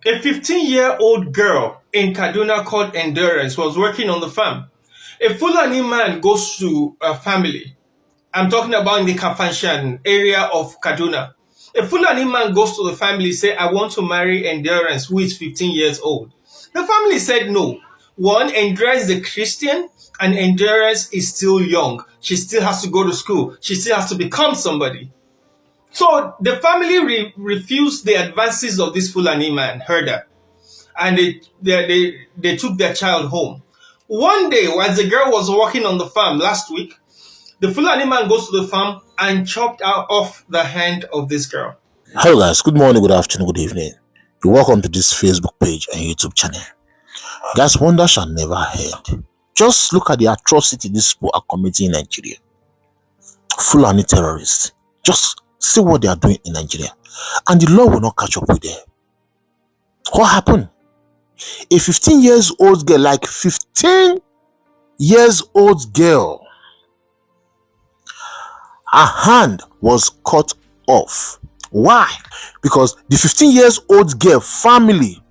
A 15-year-old girl in Kaduna called Endurance was working on the farm. A Fulani man goes to a family. I'm talking about in the Kafanshan area of Kaduna. A Fulani man goes to the family, say, I want to marry Endurance, who is 15 years old. The family said no. One, Endurance is a Christian, and Endurance is still young. She still has to go to school. She still has to become somebody. So the family refused the advances of this Fulani man, herder, and they took their child home. One day, while the girl was working on the farm last week, the Fulani man goes to the farm and chopped off the hand of this girl. Hello guys, good morning, good afternoon, good evening. You're welcome to this Facebook page and YouTube channel. Guys, wonder shall never end. Just look at the atrocity these people are committing in Nigeria. Fulani terrorists. Just see what they are doing in Nigeria. And the law will not catch up with them. What happened? A 15 years old girl, like 15 years old girl, her hand was cut off. Why? Because the 15 years old girl family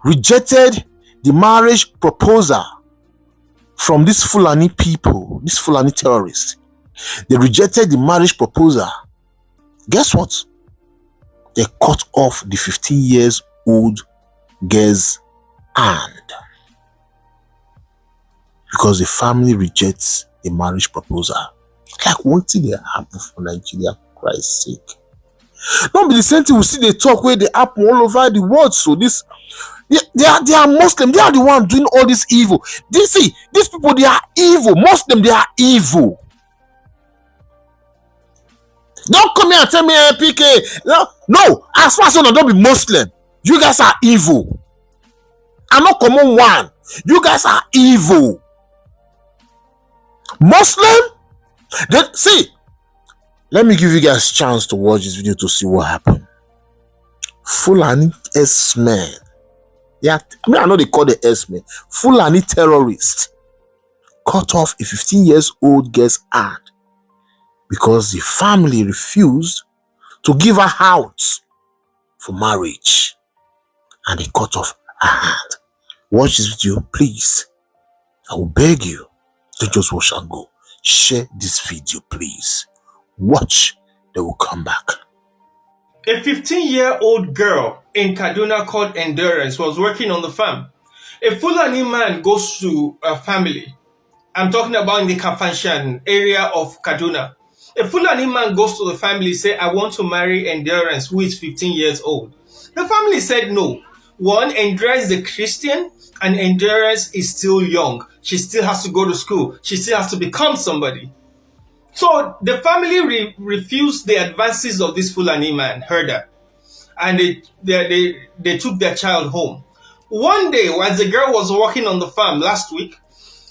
rejected the marriage proposal from these Fulani people, these Fulani terrorists. They rejected the marriage proposal. Guess what? They cut off the 15 years old girl's hand because the family rejects the marriage proposal. Like, what did they happen for Nigeria, for Christ's sake? Don't be the same thing we see they talk where they happen all over the world. So this they are Muslim, they are the one doing all this evil. These people, they are evil. Muslim, they are evil. Don't come here and tell me PK. No, as far as I know, don't be Muslim. You guys are evil. I'm not common one. You guys are evil. Muslim? See, let me give you guys a chance to watch this video to see what happened. Fulani S-men. Yeah, I know they call the S-men. Fulani terrorists cut off a 15 years old girl's hand because the family refused to give her out for marriage. And they cut off her hand. Watch this video, please. I will beg you. Don't just watch and go. Share this video, please. Watch, they will come back. A 15-year-old girl in Kaduna called Endurance was working on the farm. A Fulani man goes to a family. I'm talking about in the Kafanshan area of Kaduna. A Fulani man goes to the family, say, I want to marry Endurance, who is 15 years old. The family said no. One, Endurance is a Christian, and Endurance is still young. She still has to go to school. She still has to become somebody. So the family refused the advances of this Fulani man, herder, and they took their child home. One day, while the girl was working on the farm last week,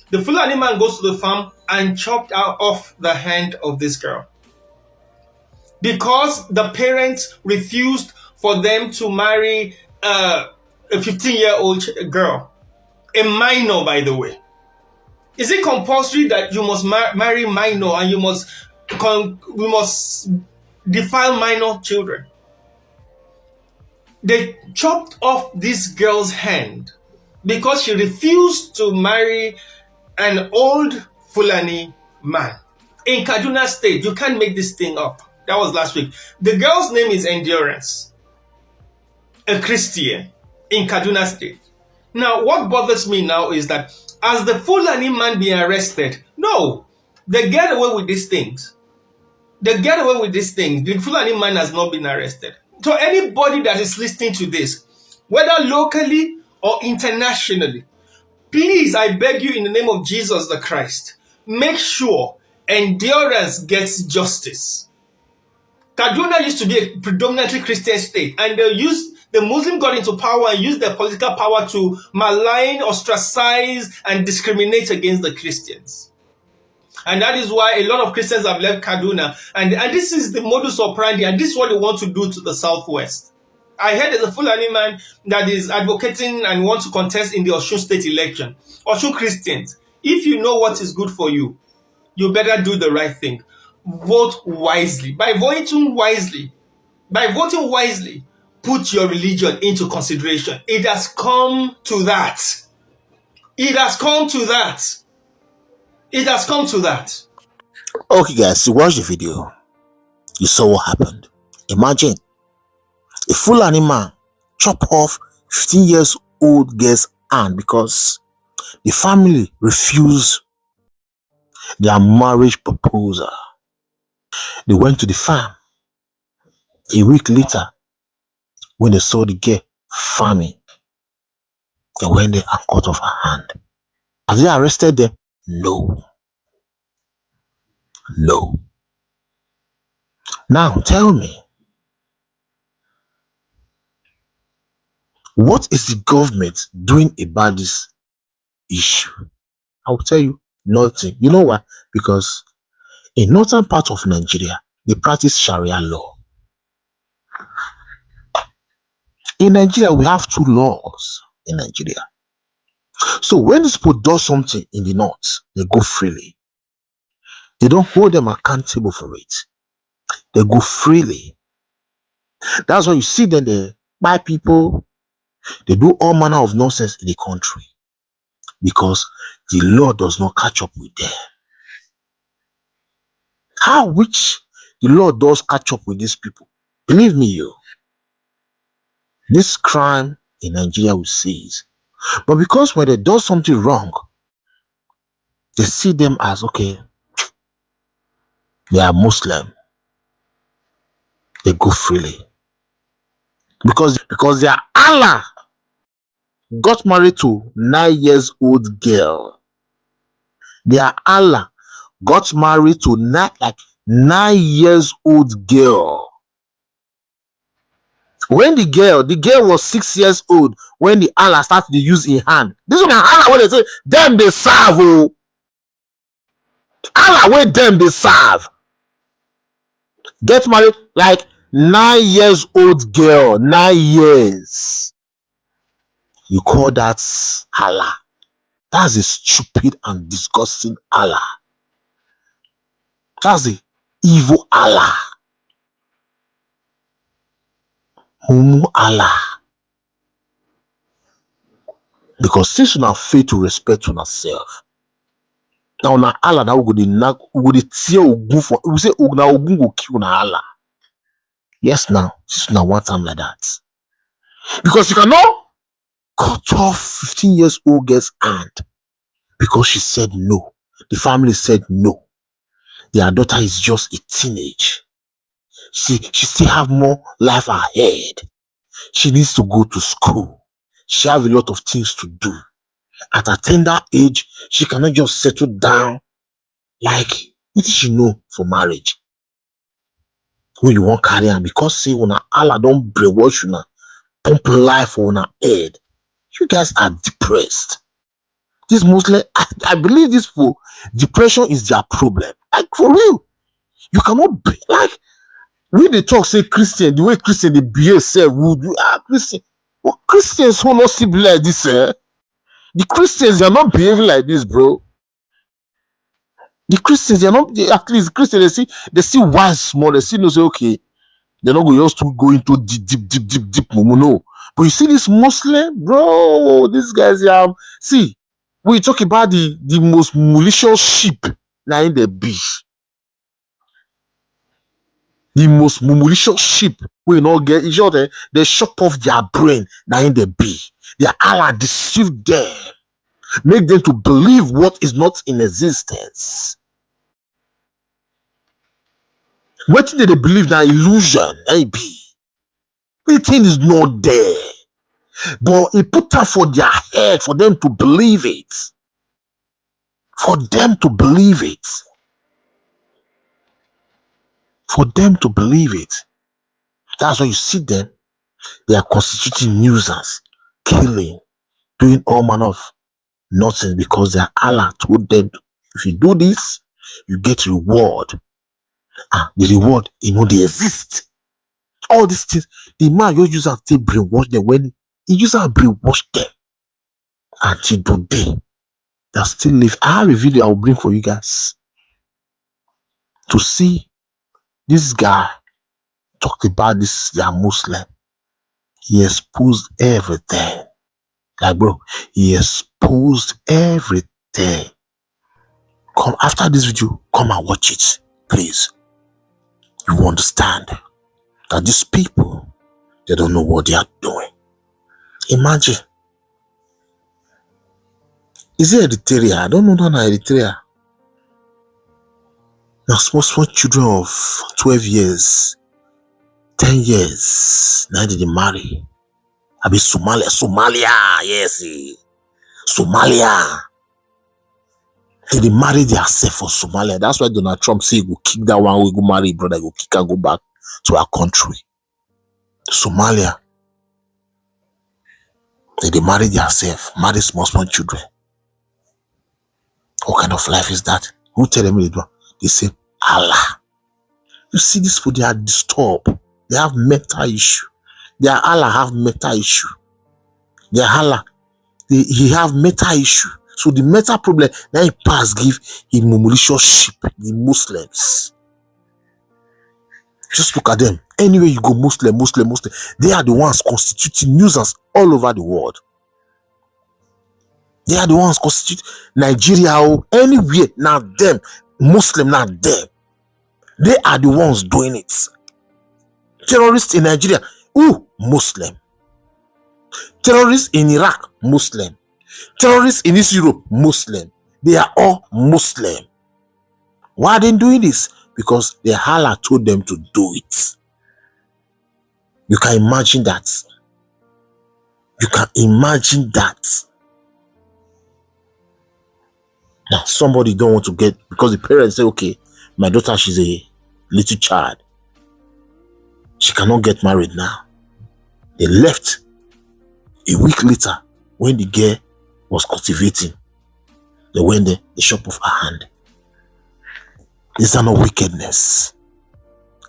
the Fulani man goes to the farm and chopped off the hand of this girl. Because the parents refused for them to marry a 15-year-old girl, a minor, by the way. Is it compulsory that you must marry minor and we must defile minor children? They chopped off this girl's hand because she refused to marry an old Fulani man. In Kaduna State, you can't make this thing up. That was last week. The girl's name is Endurance, a Christian in Kaduna State. Now, what bothers me now is that as the Fulani man being arrested, no, they get away with these things. They get away with these things. The Fulani man has not been arrested. So anybody that is listening to this, whether locally or internationally, please, I beg you in the name of Jesus the Christ, make sure Endurance gets justice. Kaduna used to be a predominantly Christian state, and the Muslim got into power and used their political power to malign, ostracize, and discriminate against the Christians. And that is why a lot of Christians have left Kaduna. And this is the modus operandi, and this is what they want to do to the Southwest. I heard there's a Fulani man that is advocating and wants to contest in the Osun State election. Osun Christians, if you know what is good for you, you better do the right thing. Vote wisely. By voting wisely, put your religion into consideration. It has come to that. It has come to that. It has come to that. Okay, guys, you watched the video. You saw what happened. Imagine a Fulani man chop off 15 years old girl's hand because the family refused their marriage proposal. They went to the farm. A week later, when they saw the girl farming, they went there and cut off her hand. Have they arrested them? No. No. Now tell me, what is the government doing about this issue? I will tell you nothing. You know why? Because in northern part of Nigeria, they practice Sharia law. In Nigeria, we have two laws in Nigeria. So when these people do something in the north, they go freely. They don't hold them accountable for it. They go freely. That's why you see them, they buy people, they do all manner of nonsense in the country because the law does not catch up with them. How which the law does catch up with these people? Believe me, you. This crime in Nigeria will cease. But because when they do something wrong, they see them as, okay, they are Muslim. They go freely. Because their Allah got married to 9 years old girl. Their Allah got married to 9 years old girl. When the girl was 6 years old when the Allah started to use in hand. This is Allah when they say them they serve. Oh. Allah when them they serve. Get married like 9 years old girl, 9 years. You call that Allah? That's a stupid and disgusting Allah. That's the evil Allah. Mumu Allah. Because since you have faith to respect yourself, now na Allah now we go dey tear ogun for we say na ogun go kill na Allah. Yes, now since now one time like that. Because you cannot cut off 15 years old girl's hand because she said no. The family said no. Their daughter is just a teenage. She still have more life ahead. She needs to go to school. She have a lot of things to do. At a tender age, she cannot just settle down like what did she know for marriage? Who you want carry on because say una Allah don't brainwash you now, pump life on her head. You guys are depressed. This Muslim, I believe this for depression is their problem. Like for real, you cannot be like when they talk say Christian, the way Christian they behave say would Christian. Well, Christians who not still be like this, eh? The Christians they are not behaving like this, bro. The Christians they are not at least Christians they see wise small, they see no say okay, they're not going to go into deep no. But you see this Muslim, bro, these guys see when you talk about the most malicious sheep now in the beach. The most malicious sheep we not get each other, they chop off their brain now in the bee. Their Allah deceive them, make them to believe what is not in existence. What did they believe that illusion? Maybe everything is not there, but it put that for their head for them to believe it. For them to believe it. For them to believe it. That's why you see them. They are constituting nuisance, killing, doing all manner of nonsense because their Allah told them if you do this, you get reward. And the reward, they exist. All these things, the man just use and take brainwash them when he use and brainwash them until today. They still live. I have a video I will bring for you guys to see this guy talk about this. They are Muslim. He exposed everything. Like, bro, he exposed everything. Come after this video, come and watch it, please. You will understand that these people, they don't know what they are doing. Imagine. Is it Eritrea? I don't know that Eritrea. Now, small children of 12 years, 10 years, now they marry. I be Somalia, yes. Somalia. They marry themselves for Somalia. That's why Donald Trump say he will kick that one, we go marry brother, go kick and go back to our country. Somalia. They marry themselves, marry small children. What kind of life is that? Who tell them they do? They say Allah. You see this food, they are disturbed. They have mental issue. Their Allah have mental issue. Their Allah, he have mental issue. So the mental problem, now he pass give him malicious sheep, the Muslims. Just look at them. Anywhere you go, Muslim. They are the ones constituting nuisance all over the world. They are the ones constitute Nigeria or anywhere. Now them, Muslim, now them. They are the ones doing it. Terrorists in Nigeria, Muslim. Terrorists in Iraq, Muslim. Terrorists in East Europe, Muslim. They are all Muslim. Why are they doing this? Because the Allah told them to do it. You can imagine that. You can imagine that. Now, somebody don't want to get, because the parents say, okay, my daughter, she's a little child. She cannot get married now. They left a week later when the girl was cultivating. They went there, the shop of her hand. Is that not wickedness?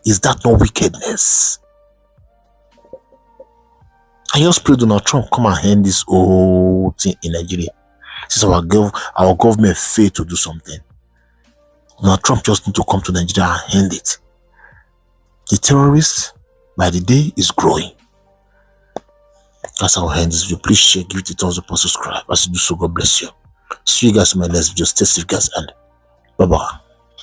Is that not wickedness? I just pray Donald Trump come and end this whole thing in Nigeria. Since our government failed to do something, Donald Trump just need to come to Nigeria and end it. The terrorists, by the day, is growing. That's how I end this video. Please share, give it a thumbs up, and subscribe. As you do so, God bless you. See you guys in my next video. Stay safe, guys, and bye-bye.